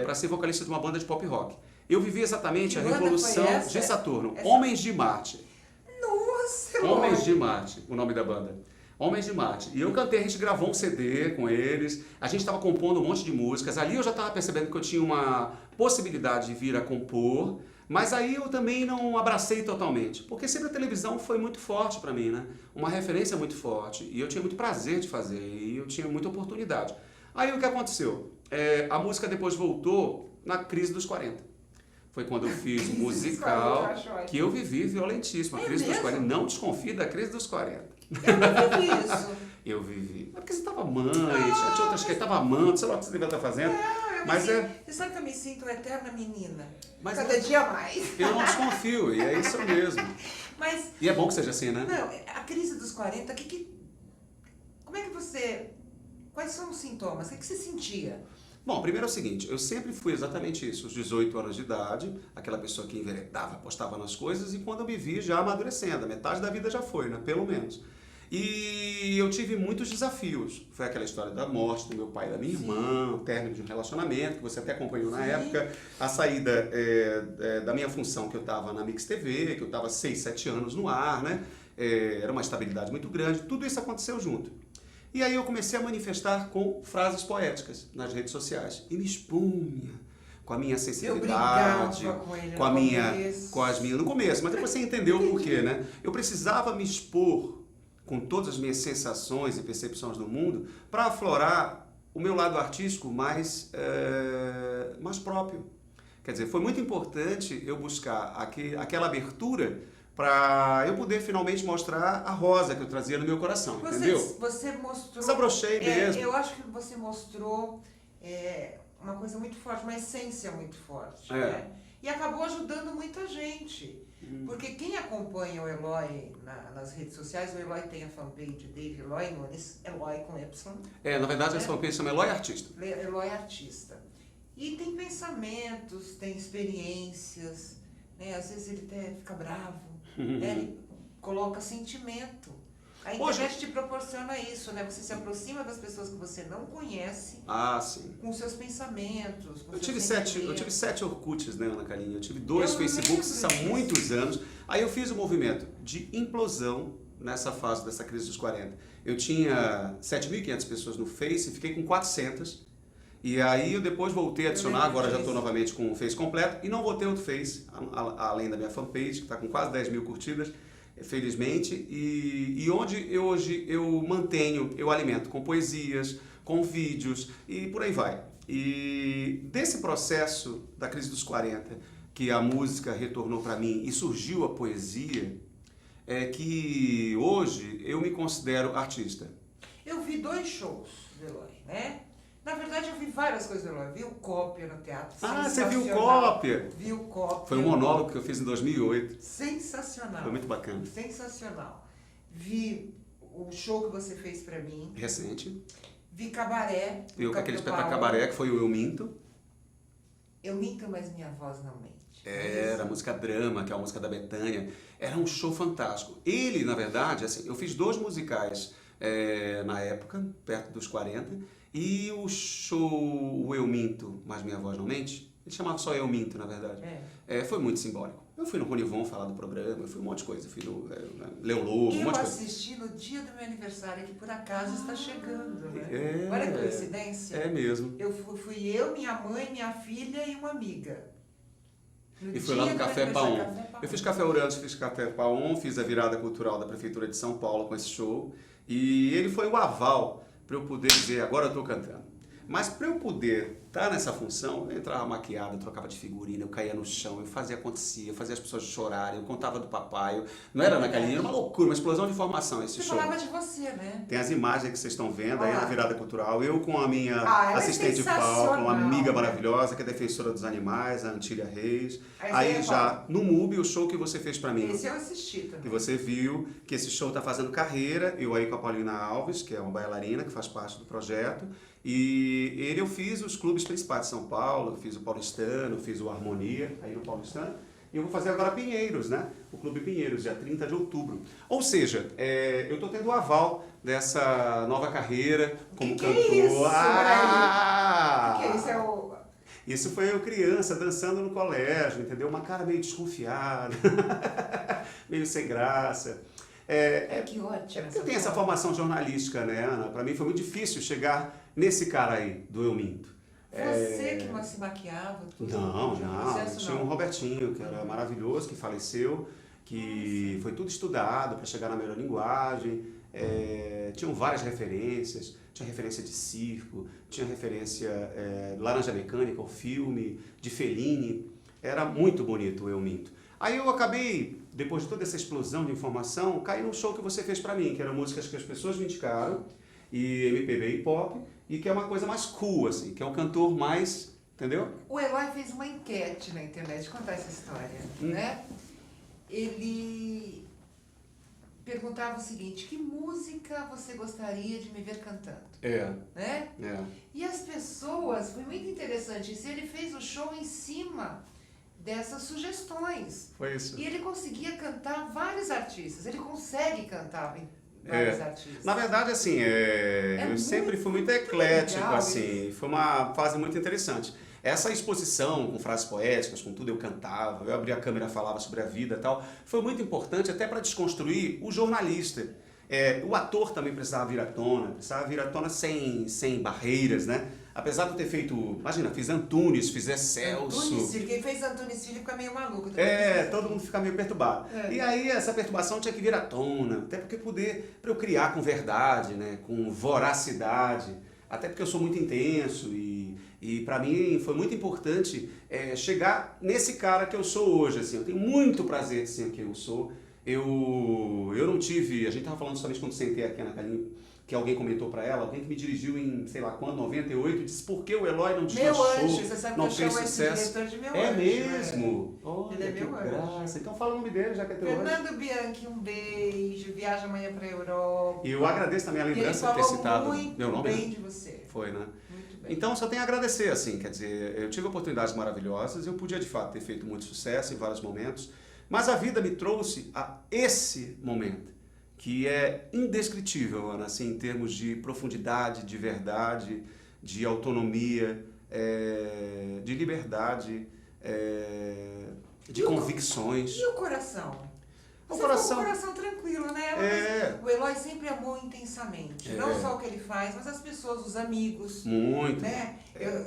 para ser vocalista de uma banda de pop rock. Eu vivi exatamente a revolução de Saturno, Homens de Marte. Nossa, Homens de Marte, o nome da banda. Homens de Marte. E eu cantei, a gente gravou um CD com eles, a gente estava compondo um monte de músicas. Ali eu já estava percebendo que eu tinha uma possibilidade de vir a compor, mas aí eu também não abracei totalmente, porque sempre a televisão foi muito forte para mim, né? Uma referência muito forte, e eu tinha muito prazer de fazer, e eu tinha muita oportunidade. Aí o que aconteceu? A música depois voltou na crise dos 40. Foi quando eu fiz um musical que eu vivi violentíssimo. A crise dos 40. Não desconfie da crise dos 40. Eu não vivi isso. Eu vivi. É porque você estava mãe, tinha outras que estava amando, sei lá o que você devia estar fazendo. Mas Você sabe que eu me sinto uma eterna menina. Mas cada dia mais. Eu não desconfio, e é isso mesmo. Mas, e é bom que seja assim, né? Não, a crise dos 40, como é que você... Quais são os sintomas? O que você sentia? Bom, primeiro é o seguinte, eu sempre fui exatamente isso, os 18 anos de idade, aquela pessoa que enveredava, apostava nas coisas, e quando eu me vi já amadurecendo, a metade da vida já foi, né? Pelo menos. E eu tive muitos desafios. Foi aquela história da morte do meu pai e da minha irmã, o término de um relacionamento, que você até acompanhou na época, a saída da minha função, que eu estava na Mix TV, que eu estava 6, 7 anos no ar, né? Era uma estabilidade muito grande, tudo isso aconteceu junto. E aí eu comecei a manifestar com frases poéticas nas redes sociais. E me expunha com a minha sensibilidade, com as minhas... No começo, mas depois você entendeu o porquê, né? Eu precisava me expor com todas as minhas sensações e percepções do mundo para aflorar o meu lado artístico mais próprio. Quer dizer, foi muito importante eu buscar aquela abertura para eu poder finalmente mostrar a rosa que eu trazia no meu coração, entendeu? Você mostrou... Desabrochei mesmo. Eu acho que você mostrou uma coisa muito forte, uma essência muito forte, né? E acabou ajudando muita gente. Porque quem acompanha o Eloy nas redes sociais, o Eloy tem a fanpage dele, Eloy Nunes, Eloy com Y. Na verdade, essa fanpage chama Eloy Artista. Eloy Artista. E tem pensamentos, tem experiências, né? Às vezes ele até fica bravo, né? Ele coloca sentimento. A internet te proporciona isso, né? Você se aproxima das pessoas que você não conhece. Sim. Com seus pensamentos. Com eu tive 7 Orkuts, né, Ana Karine? Eu tive 2 Facebooks há muitos anos. Aí eu fiz o movimento de implosão nessa fase dessa crise dos 40. Eu tinha 7.500 pessoas no Face e fiquei com 400. E aí eu depois voltei a adicionar, agora já estou novamente com o Face completo. E não vou ter outro Face, além da minha fanpage, que está com quase 10 mil curtidas. Felizmente, e onde hoje eu mantenho, eu alimento com poesias, com vídeos e por aí vai. E desse processo da crise dos 40, que a música retornou para mim e surgiu a poesia, é que hoje eu me considero artista. Eu vi 2 shows do Eloy, né? Na verdade, eu vi várias coisas do Eloy. Vi o Cópia no teatro. Você viu o Cópia? Vi o Cópia. Foi um monólogo que eu fiz em 2008. Sensacional. Foi muito bacana. Sensacional. Vi o show que você fez pra mim. Recente. Vi Cabaré. Viu aquele espetáculo Cabaré, que foi o Eu Minto. Eu minto, mas minha voz não mente. Era a música Drama, que é a música da Bethânia. Era um show fantástico. Ele, na verdade, assim, eu fiz 2 musicais na época, perto dos 40, E o show O Eu Minto, Mas Minha Voz Não Mente, ele chamava só Eu Minto, na verdade. Foi muito simbólico. Eu fui no Ronivon falar do programa, eu fui um monte de coisa. Eu fui no Leão Lobo, um monte de coisa. Eu assisti no dia do meu aniversário, que por acaso está chegando, né? Olha a coincidência. É mesmo. Fui eu, minha mãe, minha filha e uma amiga. E foi lá no Café Paon. Eu fiz Café Uranus, fiz Café Paon, fiz a virada cultural da Prefeitura de São Paulo com esse show. E ele foi o aval para eu poder dizer, agora eu estou cantando. Mas para eu poder estar nessa função, eu entrava maquiado, eu trocava de figurina, eu caía no chão, eu fazia acontecia, eu fazia as pessoas chorarem, eu contava do papai. Não era naquela linha, era uma loucura, uma explosão de informação esse show. Você falava de você, né? Tem as imagens que vocês estão vendo aí na virada cultural. Eu com a minha ela assistente de palco, uma amiga né? maravilhosa, que é defensora dos animais, a Antília Reis. Aí Aí já no MUBI, o show que você fez pra mim. Esse eu assisti também. Que você viu que esse show tá fazendo carreira. Eu aí com a Paulina Alves, que é uma bailarina que faz parte do projeto. E eu fiz os clubes principais de São Paulo, fiz o Paulistano, fiz o Harmonia, aí no Paulistano. E eu vou fazer agora Pinheiros, né? O Clube Pinheiros, dia 30 de outubro. Ou seja, eu estou tendo o aval dessa nova carreira como cantor. Que é isso? Que é isso? Isso foi eu criança, dançando no colégio, entendeu? Uma cara meio desconfiada, meio sem graça. Que ótimo. Eu tenho essa formação jornalística, né, Ana? Para mim foi muito difícil chegar nesse cara aí, do Eu Minto. Você que se maquiava? Tudo, Não. Tinha um Robertinho, que era maravilhoso, que faleceu, que foi tudo estudado para chegar na melhor linguagem. Tinham várias referências, tinha referência de circo, tinha referência Laranja Mecânica, o filme, de Fellini. Era muito bonito o Eu Minto. Aí eu acabei, depois de toda essa explosão de informação, caí num show que você fez para mim, que eram músicas que as pessoas me indicaram, e MPB e pop, e que é uma coisa mais cool, assim, que é um cantor mais, entendeu? O Eloy fez uma enquete na internet, contar essa história, né? Ele perguntava o seguinte, que música você gostaria de me ver cantando? Né? E as pessoas, foi muito interessante isso, ele fez o show em cima dessas sugestões. Foi isso. E ele conseguia cantar vários artistas, ele consegue cantar vários artistas. Na verdade, assim, eu sempre fui muito eclético, assim, isso. foi uma fase muito interessante. Essa exposição com frases poéticas, com tudo eu cantava, eu abria a câmera e falava sobre a vida e tal, foi muito importante até para desconstruir o jornalista. O ator também precisava vir à tona sem barreiras, né? Apesar de eu ter feito, imagina, fiz Antunes, fiz Celso. Antunes Filho, quem fez Antunes Filho fica meio maluco. Todo mundo fica meio perturbado. E aí essa perturbação tinha que vir à tona, até porque para eu criar com verdade, né, com voracidade, até porque eu sou muito intenso e para mim foi muito importante chegar nesse cara que eu sou hoje, assim. Eu tenho muito prazer de ser quem eu sou. Eu não tive, a gente estava falando somente quando sentei aqui na Calinha, que alguém comentou para ela, alguém que me dirigiu em, sei lá quando, 98, disse por que o Eloy não deslanchou, Meu anjo, você sabe que eu chamo esse diretor de meu anjo. Mesmo? Olha, ele é meu graça. Então fala o nome dele, já que é teu anjo. Fernando Bianchi, um beijo, viaja amanhã para a Europa. E eu agradeço também a lembrança de ter citado meu nome. Bem de você. Foi, né? Muito bem. Então só tenho a agradecer, assim, quer dizer, eu tive oportunidades maravilhosas, eu podia de fato ter feito muito sucesso em vários momentos, mas a vida me trouxe a esse momento, que é indescritível, Ana, assim, em termos de profundidade, de verdade, de autonomia, de liberdade, de convicções. E o coração? Você ficou com o coração tranquilo, né? O Eloy sempre amou intensamente. Não só o que ele faz, mas as pessoas, os amigos. Muito. Né?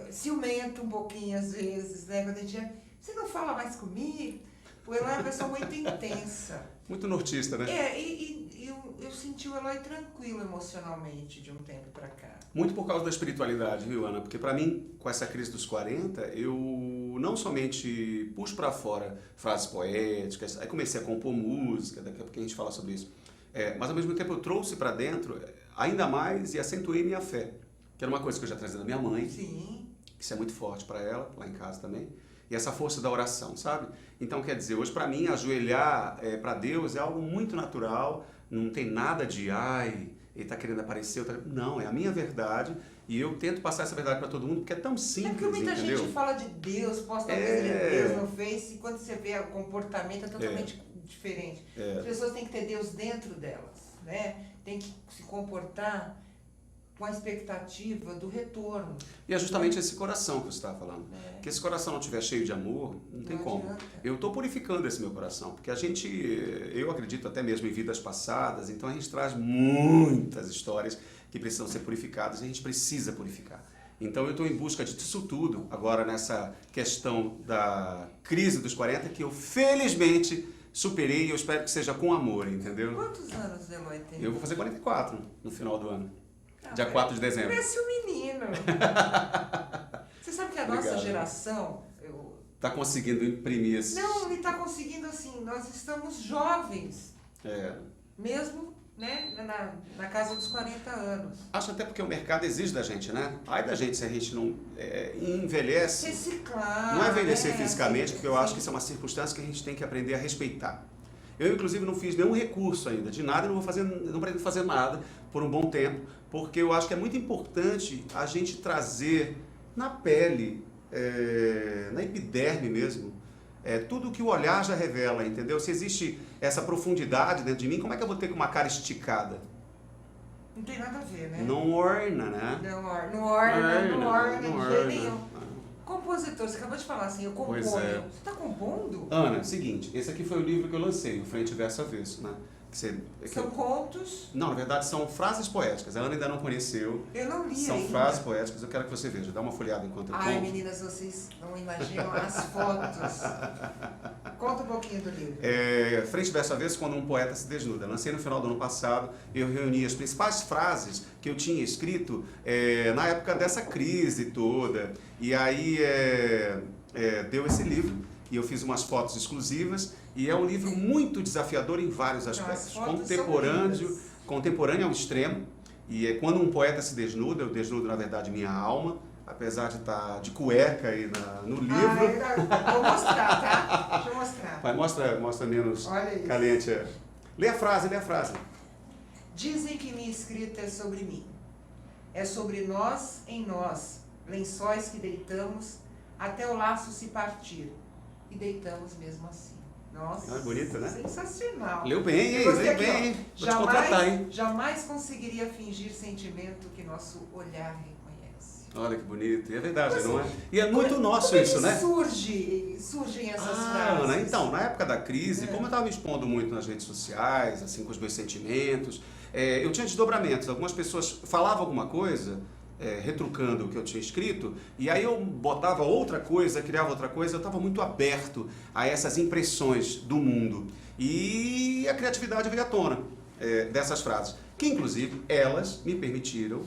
Ciumento um pouquinho às vezes, né? Quando a gente você não fala mais comigo? O Eloy é uma pessoa muito intensa. Muito nortista, né? Eu senti o Eloy tranquilo emocionalmente de um tempo pra cá. Muito por causa da espiritualidade, viu, Ana? Porque pra mim, com essa crise dos 40, eu não somente puxo pra fora frases poéticas, aí comecei a compor música, daqui a pouco a gente fala sobre isso, mas ao mesmo tempo eu trouxe pra dentro ainda mais e acentuei minha fé, que era uma coisa que eu já trazia da minha mãe. Sim. Isso é muito forte pra ela, lá em casa também. E essa força da oração, sabe? Então, quer dizer, hoje pra mim, ajoelhar pra Deus é algo muito natural, não tem nada de, ele tá querendo aparecer, não, é a minha verdade e eu tento passar essa verdade pra todo mundo porque é tão simples, porque muita entendeu? gente fala de Deus, posta coisa de Deus no Face e quando você vê o comportamento é totalmente diferente. As pessoas têm que ter Deus dentro delas, né? Tem que se comportar com a expectativa do retorno. E é justamente esse coração que você estava falando. Que esse coração não estiver cheio de amor, não tem como. adianta. Eu estou purificando esse meu coração, porque eu acredito até mesmo em vidas passadas, então a gente traz muitas histórias que precisam ser purificadas e a gente precisa purificar. Então eu estou em busca disso tudo, agora nessa questão da crise dos 40, que eu felizmente superei e eu espero que seja com amor, entendeu? Quantos anos Eloy tem? Eu vou fazer 44 no final do ano. Ah, Dia 4 de dezembro. Parece um menino. Você sabe que a nossa Obrigado. geração... Tá conseguindo imprimir esse... Não, ele está conseguindo assim, nós estamos jovens, É, mesmo, né, na casa dos 40 anos. acho até porque o mercado exige da gente, né? Ai da gente se a gente não envelhece. Reciclar. Não é envelhecer né? fisicamente, porque eu acho que Sim. isso é uma circunstância que a gente tem que aprender a respeitar. Eu, inclusive, não fiz nenhum recurso ainda, de nada, não pretendo fazer nada por um bom tempo, porque eu acho que é muito importante a gente trazer na pele, na epiderme mesmo, tudo que o olhar já revela, entendeu? Se existe essa profundidade dentro de mim, como é que eu vou ter com uma cara esticada? Não tem nada a ver, né? Não orna, né? Não orna de jeito nenhum. Ah. Compositor, você acabou de falar assim, eu componho. Pois é. Você está compondo? Ana, seguinte, esse aqui foi o livro que eu lancei, o Frente Verso Avesso, né? São contos? Não, na verdade são frases poéticas. A Ana ainda não conheceu. Eu não li São ainda. frases poéticas, eu quero que você veja. Dá uma folhada enquanto eu Ai, conto. meninas, vocês não imaginam as fotos. Conta um pouquinho do livro. Frente Verso Avesso, quando um poeta se desnuda. Lancei no final do ano passado, eu reuni as principais frases que eu tinha escrito na época dessa crise toda. E aí deu esse livro, e eu fiz umas fotos exclusivas, e é um livro muito desafiador em vários aspectos. As fotos são lindas. Contemporâneo ao extremo, e é quando um poeta se desnuda, eu desnudo, na verdade, minha alma, apesar de estar de cueca aí no livro. Vou mostrar, tá? Deixa eu mostrar. Vai, mostra menos Olha isso. caliente. Lê a frase. Dizem que minha escrita é sobre mim. É sobre nós em nós, lençóis que deitamos até o laço se partir. E deitamos mesmo assim. Nossa, Bonita, né? Sensacional. Leu bem, hein? Eu gostei Leu aqui, bem, ó. hein? Vou te contratar, hein? Jamais conseguiria fingir sentimento que nosso olhar reconhece. Olha que bonito. E é verdade, Mas, não é? E é muito nosso como é isso, que né? surgem essas frases? Ana, então, na época da crise, como eu estava me expondo muito nas redes sociais, assim, com os meus sentimentos, eu tinha desdobramentos. Algumas pessoas falavam alguma coisa, retrucando o que eu tinha escrito, e aí eu botava outra coisa, criava outra coisa, eu estava muito aberto a essas impressões do mundo. E a criatividade veio à tona dessas frases, que inclusive elas me permitiram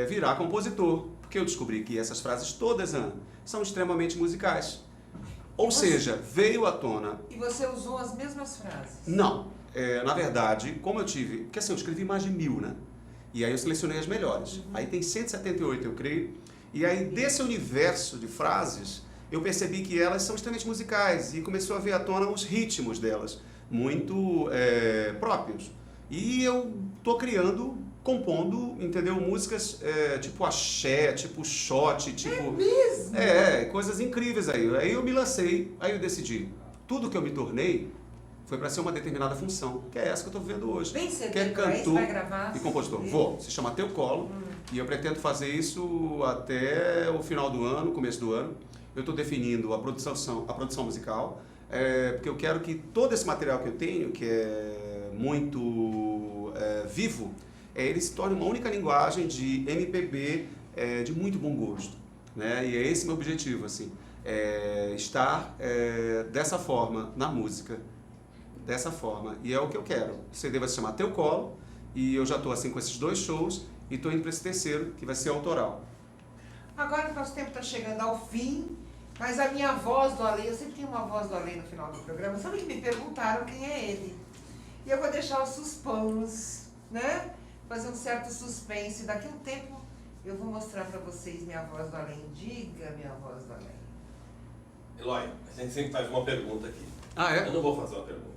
virar compositor, porque eu descobri que essas frases todas, Ana, são extremamente musicais. Ou seja, veio à tona... E você usou as mesmas frases? Não. Na verdade, como eu tive... Porque assim, eu escrevi mais de 1000, né? E aí eu selecionei as melhores. Aí tem 178, eu creio. E aí, desse universo de frases, eu percebi que elas são extremamente musicais. E começou a ver à tona os ritmos delas, muito próprios. E eu tô compondo, entendeu? Músicas tipo axé, tipo shot, tipo... É mesmo? Coisas incríveis aí. Aí eu me lancei, aí eu decidi. Tudo que eu me tornei foi para ser uma determinada função, que é essa que eu estou vivendo hoje. Bem cedo, que é cantor vai gravar e compositor. CD? Vou, se chama Teu Colo, e eu pretendo fazer isso até o final do ano, começo do ano. Eu estou definindo a produção musical, porque eu quero que todo esse material que eu tenho, que é muito vivo, ele se torne uma única linguagem de MPB de muito bom gosto, né? E é esse meu objetivo, assim, estar dessa forma na música. Dessa forma, e é o que eu quero. O CD vai se chamar Teu Colo, e eu já estou assim com esses 2 shows, e estou indo para esse terceiro, que vai ser autoral. Agora que nosso tempo está chegando ao fim, mas a minha voz do além, eu sempre tenho uma voz do além no final do programa, sabe que me perguntaram quem é ele? E eu vou deixar o suspense, né? Fazer um certo suspense. Daqui a um tempo eu vou mostrar para vocês minha voz do além. Diga minha voz do além. Eloy, a gente sempre faz uma pergunta aqui. Ah, é? Eu não vou fazer uma pergunta.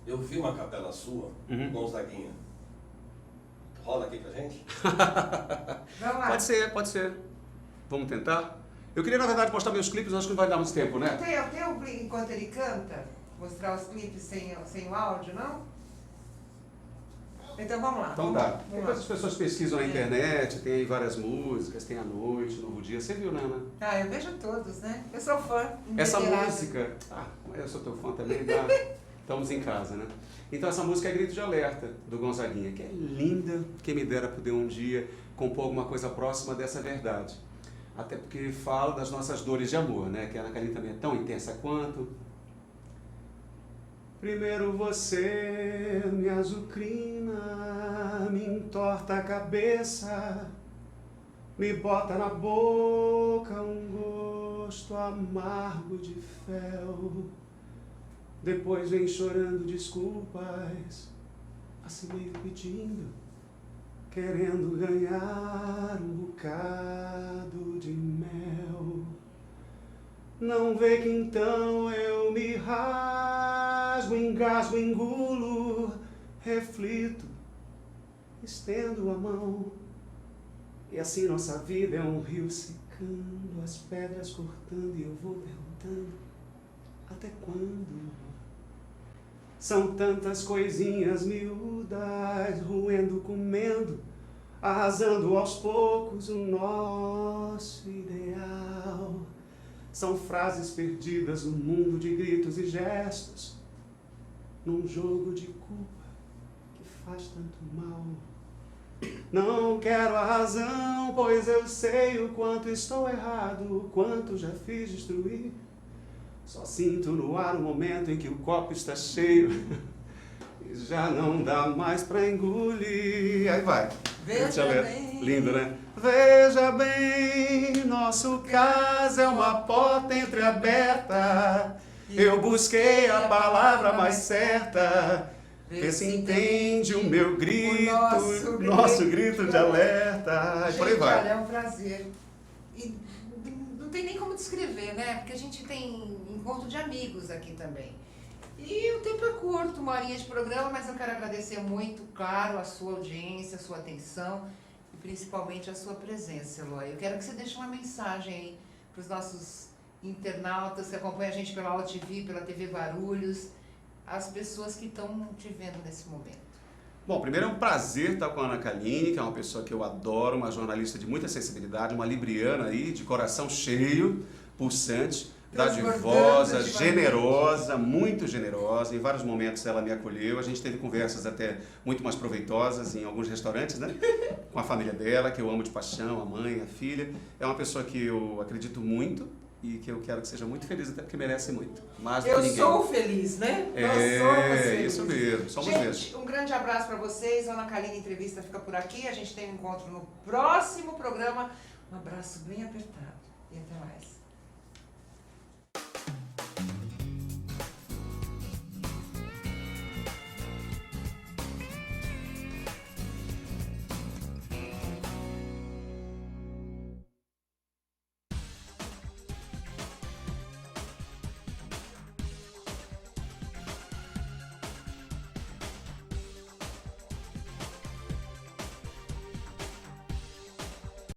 Eu vi uma capela sua, Gonzaguinha. Rola aqui pra gente? Vamos lá. Pode ser. Vamos tentar? Eu queria, na verdade, postar meus clipes, acho que não vai dar muito tempo, né? Tem o clipe enquanto ele canta? Mostrar os clipes sem o áudio, não? Então vamos lá. Então vamos tá. lá, vamos Depois lá. as pessoas pesquisam na internet, tem aí várias músicas, tem A Noite, Novo Dia. Você viu, né, Ana? Ah, eu vejo todos, né? Eu sou fã. Essa inveterada. música... Ah, eu sou teu fã também, tá? Estamos em casa, né? Então essa música é Grito de Alerta, do Gonzaguinha, que é linda, quem me dera poder um dia compor alguma coisa próxima dessa verdade. Até porque fala das nossas dores de amor, né? Que a Ana Kaline também é tão intensa quanto. Primeiro você me azucrina, me entorta a cabeça, me bota na boca um gosto amargo de fel. Depois vem chorando desculpas, assim meio pedindo, querendo ganhar um bocado de mel. Não vê que então eu me rasgo, engasgo, engulo, reflito, estendo a mão. E assim nossa vida é um rio secando, as pedras cortando e eu vou perguntando, até quando? São tantas coisinhas miúdas, roendo, comendo, arrasando aos poucos o nosso ideal. São frases perdidas no mundo de gritos e gestos, num jogo de culpa que faz tanto mal. Não quero a razão, pois eu sei o quanto estou errado, o quanto já fiz destruir. Só sinto no ar o momento em que o copo está cheio e já não dá mais pra engolir. Aí vai. Veja bem. Lindo, né? Veja bem, nosso caso é uma porta entreaberta. Eu busquei a palavra mais certa. Vê se entende o meu grito, nosso grito de alerta. E por aí Gente, vai. olha, é um prazer. E não tem nem como descrever, né? Porque a gente tem encontro de amigos aqui também. E o tempo é curto, 1 horinha de programa, mas eu quero agradecer muito, claro, a sua audiência, a sua atenção e principalmente a sua presença, Eloy. Eu quero que você deixe uma mensagem aí para os nossos internautas que acompanham a gente pela Aula TV, pela TV Barulhos, as pessoas que estão te vendo nesse momento. Bom, primeiro é um prazer estar com a Ana Kaline, que é uma pessoa que eu adoro, uma jornalista de muita sensibilidade, uma libriana aí, de coração cheio, pulsante, dadivosa, generosa, muito generosa. Em vários momentos ela me acolheu. A gente teve conversas até muito mais proveitosas em alguns restaurantes, né? Com a família dela, que eu amo de paixão, a mãe, a filha. É uma pessoa que eu acredito muito e que eu quero que seja muito feliz, até porque merece muito. Mais do que ninguém. Eu sou feliz, né? É, Nós somos felizes. isso mesmo, somos mesmo. Gente, um grande abraço para vocês. A Ana Kaline Entrevista fica por aqui. A gente tem um encontro no próximo programa. Um abraço bem apertado e até mais.